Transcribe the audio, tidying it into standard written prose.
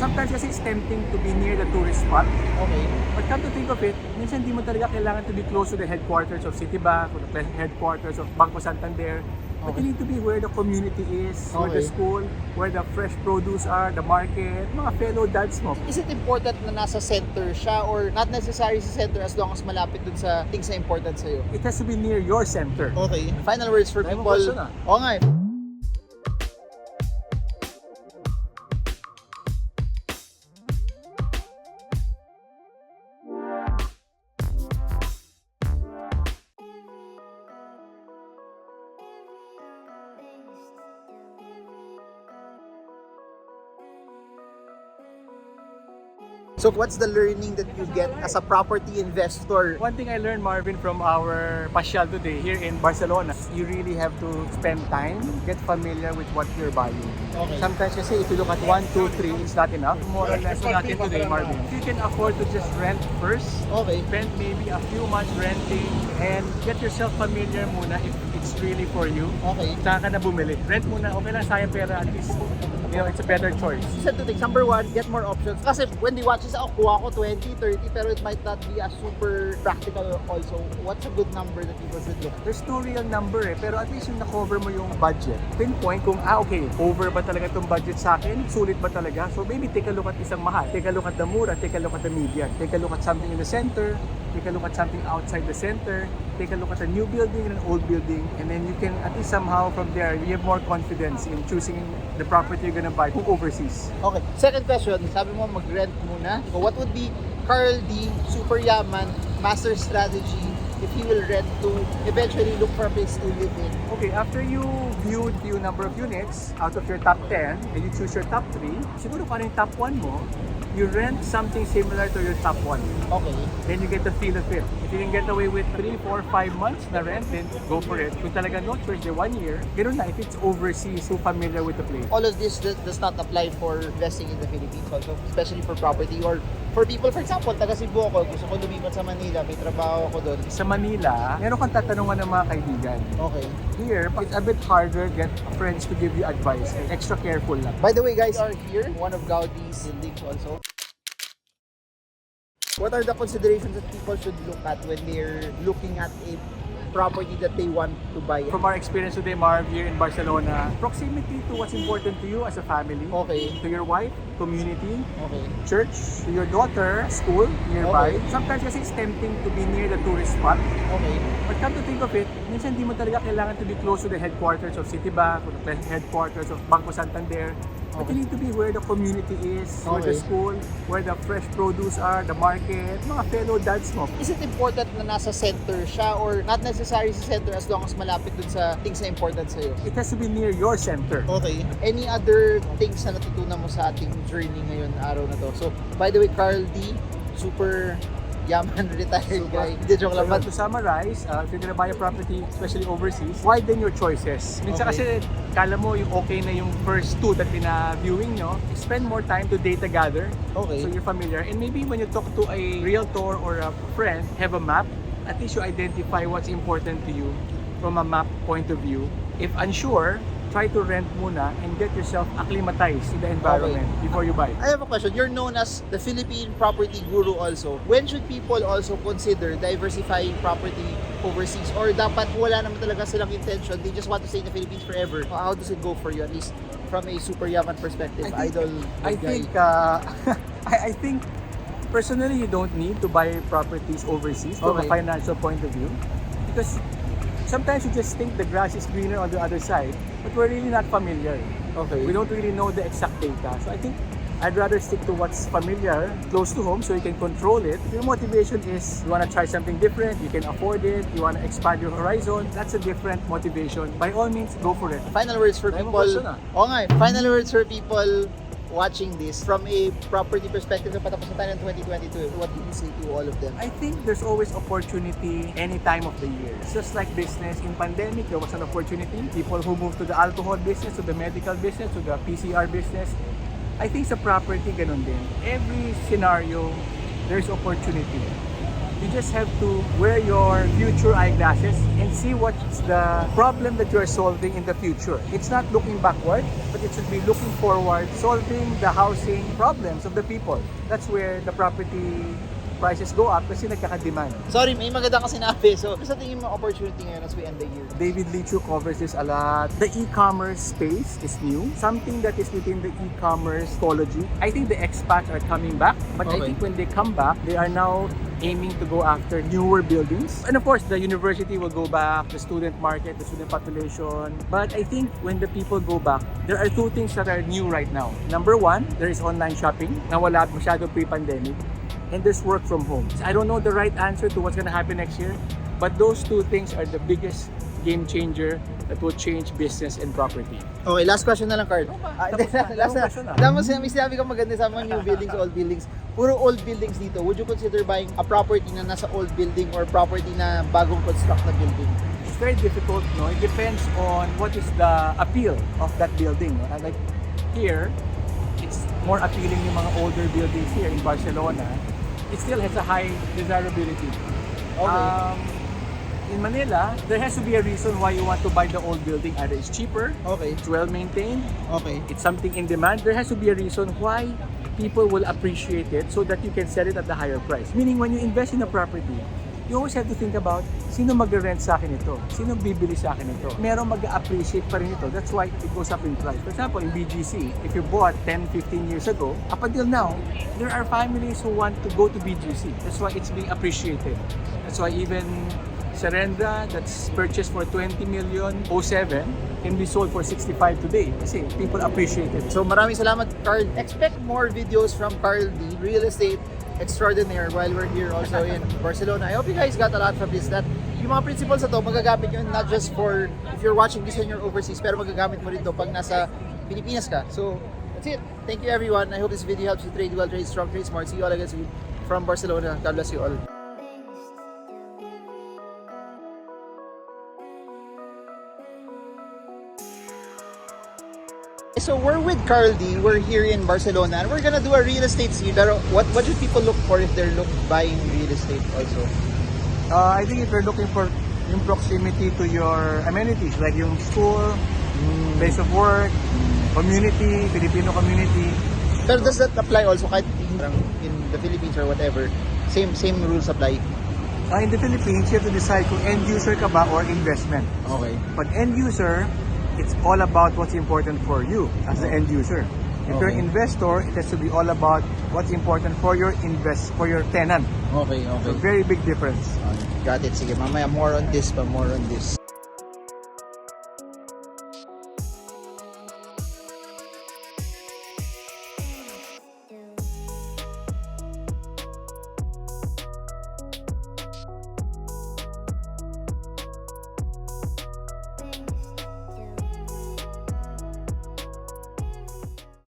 Sometimes kasi it's tempting to be near the tourist spot. Okay. But come to think of it, minsan di mo talaga kailangan to be close to the headquarters of Citibank or the headquarters of Banco Santander. But you need to be where the community is, where the school, where the fresh produce are, the market, mga fellow dads mo. Is it important na nasa center siya or not necessary sa center as long as malapit dun sa things na important sa'yo? It has to be near your center. Okay. Final words for Dahil mo people. gusto na. Oo nga eh. So what's the learning that you get as a property investor? One thing I learned, Marvin, from our pasyal today here in Barcelona, you really have to spend time, get familiar with what you're buying. Okay. Sometimes kasi if you look at 1, 2, 3, it's not enough. More or less natin today, Marvin. If you can afford to just rent first, Okay. spend maybe a few months renting and get yourself familiar muna if it's really for you. Okay. Saan ka na bumili? Rent muna, okay lang sayang pera at least. You know, it's a better choice. Said two things. Number one, get more options. Kasi when they watch this, kuha ko 20, 30, pero it might not be as super practical also. What's a good number that people should look at? There's no real number pero at least yung na-cover mo yung budget. Pinpoint kung, okay, over ba talaga itong budget sa akin? Sulit ba talaga? So maybe take a look at isang mahal. Take a look at the mura, take a look at the median. Take a look at something in the center, take a look at something outside the center, take a look at a new building and an old building, and then you can at least somehow from there, you have more confidence in choosing the property you're gonna buy kung overseas. Okay. Second question, sabi mo mag-rent muna. So what would be Carl D. Super Yaman master strategy if he will rent to eventually look for a place to live in? Okay, after you viewed yung number of units out of your top 10 and you choose your top 3, siguro kung ano yung top 1 mo, you rent something similar to your top 1. Okay. Then you get the feel of it. If you can get away with 3, 4, 5 months na rent, then go for it. Kung talaga no choice, 1 year, ganoon na. If it's overseas, so familiar with the place. All of this does not apply for investing in the Philippines also, especially for property or for people, for example, taga Cebu ako, gusto ko lumipat sa Manila, may trabaho ako doon. Sa Manila, meron kang tatanungan ng mga kaibigan. Okay. Here, it's a bit harder get friends to give you advice. Extra careful lang. By the way, guys, are here, one of Gaudi's buildings also. What are the considerations that people should look at when they're looking at a property that they want to buy? From our experience today, Marv, here in Barcelona, proximity to what's important to you as a family. Okay. To your wife, community, Okay. church, to your daughter, school nearby. Okay. Sometimes kasi it's tempting to be near the tourist spot. Okay. But come to think of it, minsan di mo talaga kailangan to be close to the headquarters of Citibank or the headquarters of Banco Santander. But you need to be where the community is, where the Okay. school, where the fresh produce are, the market, mga fellow dads mo. Is it important na nasa center siya or not necessary sa center as long as malapit dun sa things na important sa'yo? It has to be near your center. Okay. Any other things na natutunan mo sa ating journey ngayon, araw na to? So, by the way, Carl D, super yaman retired guy. Hindi, joke lang. But to summarize, if you're gonna buy a property, especially overseas, widen your choices. Minsan kasi, kala mo yung okay na yung first two that pina-viewing nyo, spend more time to data gather. Okay. So you're familiar. And maybe when you talk to a realtor or a friend, have a map, at least you identify what's important to you from a map point of view. If unsure, try to rent muna and get yourself acclimatized to the environment before you buy. I have a question. You're known as the Philippine property guru also. When should people also consider diversifying property overseas? Or dapat wala naman talaga silang intention, they just want to stay in the Philippines forever? How does it go for you, at least from a super yaman perspective? I think personally you don't need to buy properties overseas from a financial point of view, because sometimes you just think the grass is greener on the other side, but we're really not familiar. Okay. We don't really know the exact data. So I think I'd rather stick to what's familiar, close to home, so you can control it. If your motivation is you want to try something different, you can afford it, you want to expand your horizon, that's a different motivation. By all means, go for it. Final words for Dahil mo people. gusto na. Oo nga, final words for people watching this from a property perspective na patapos na tayo ng 2022. What do you say to all of them? I think there's always opportunity any time of the year. It's just like business. In pandemic, there was an opportunity. People who moved to the alcohol business, to the medical business, to the PCR business. I think sa property, ganun din. Every scenario, there's opportunity. You just have to wear your future eyeglasses and see what's the problem that you are solving in the future. It's not looking backward, but it should be looking forward, solving the housing problems of the people. That's where the property prices go up kasi nagkaka-demand. Sorry, may maganda kasi sinabi. So, sa tingin mo opportunity ngayon as we end the year? David Lichu covers this a lot. The e-commerce space is new. Something that is within the e-commerce ecology. I think the expats are coming back, but I think when they come back, they are now aiming to go after newer buildings. And of course, the university will go back, the student market, the student population. But I think when the people go back, there are two things that are new right now. Number one, there is online shopping na wala masyado pre-pandemic. And there's work from home. I don't know the right answer to what's going to happen next year, but those two things are the biggest game changer that will change business and property. Okay, last question na lang, Carl. Last question na. Tapos may sinabi ka maganda sa mga new buildings, old buildings. Puro old buildings dito. Would you consider buying a property na nasa old building or property na bagong construct na building? It's very difficult, no? It depends on what is the appeal of that building. No? Like here, it's more appealing yung mga older buildings here in Barcelona. It still has a high desirability. Okay. In Manila, there has to be a reason why you want to buy the old building. Either it's cheaper, Okay. it's well maintained, Okay. it's something in demand. There has to be a reason why people will appreciate it so that you can sell it at the higher price. Meaning when you invest in a property, you always have to think about sino mag-rent sa akin ito, sino bibili sa akin ito. Merong mag-appreciate pa rin ito. That's why it goes up in price. For example, in BGC, if you bought 10, 15 years ago, up until now, there are families who want to go to BGC. That's why it's being appreciated. That's why even Serenda that's purchased for 20 million 07 can be sold for 65 today kasi people appreciate it. So maraming salamat, Carl. Expect more videos from Carl D, real estate extraordinaire, while we're here also in Barcelona. I hope you guys got a lot from this. That yung mga principles na to, magagamit yun not just for if you're watching this when you're overseas, pero magagamit mo rin to pag nasa Pilipinas ka. So that's it. Thank you everyone. I hope this video helps you trade well, trade strong, trade smart. See you all again soon from Barcelona. God bless you all. So we're with Carl D. We're here in Barcelona and we're gonna do a real estate scene. Pero what should people look for if they're buying real estate also? I think if you're looking for yung proximity to your amenities like yung school, place of work, community, Filipino community. Pero does that apply also kahit in the Philippines or whatever? Same rules apply? In the Philippines, you have to decide kung end user ka ba or investment. Okay. Pag end user, it's all about what's important for you as the end user. If you're an investor, it has to be all about what's important for your tenant. Okay. So very big difference. Got it. Sige, mamaya more on this.